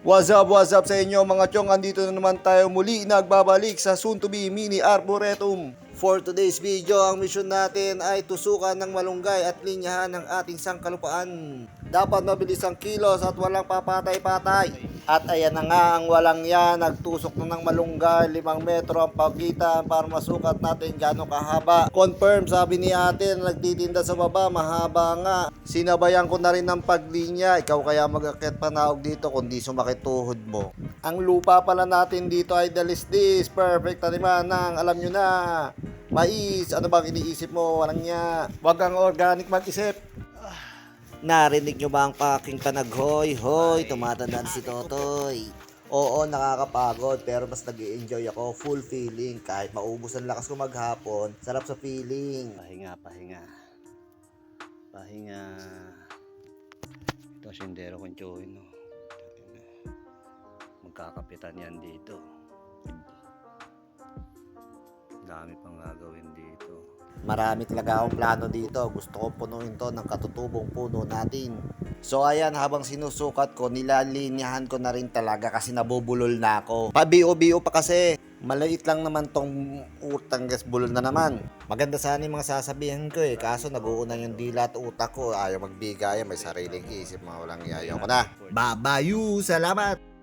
What's up sa inyo mga chong? Andito na naman tayo muli nagbabalik sa soon to be mini arboretum. For today's video, ang mission natin ay tusukan ng malunggay at linyahan ng ating sangkalupaan. Dapat mabilis ang kilos at walang papatay-patay. At ayan na nga ang walang yan, nagtusok na ng malunggay, 5 metro ang pagitan para masukat natin gaano kahaba. Confirm, sabi ni ate na nagtitinda sa baba, mahaba nga. Sinabayan ko na rin ng paglinya, ikaw kaya mag-akit panaog dito kundi sumakit tuhod mo. Ang lupa pala natin dito ay dalisdis, perfect taniman ng alam nyo na. Mais, ano bang iniisip mo? Walang niya. Wag kang organic mag-isip. Narinig nyo ba ang paking panaghoy? Hoy, tumatanda si Totoy. Oo, nakakapagod pero mas nag-i-enjoy ako. Full feeling. Kahit maubos ang lakas ko maghapon, sarap sa feeling. Pahinga. Ito sindero kong tiyuhin, no? Magkakapitan yan dito. Dami pang gagawin dito. Marami talaga akong plano dito. Gusto ko punuin to ng katutubong puno natin. So ayan, habang sinusukat ko, nilalinyahan ko na rin talaga kasi nabubulol na ako. Pabio-bio pa kasi. Maliit lang naman tong utang, gas bulol na naman. Maganda sana yung mga sasabihin ko kaso nag-uunang yung dila at utak ko. Ayaw magbigay, may sariling isip, mga walang yayaw ko na. Babayu, salamat!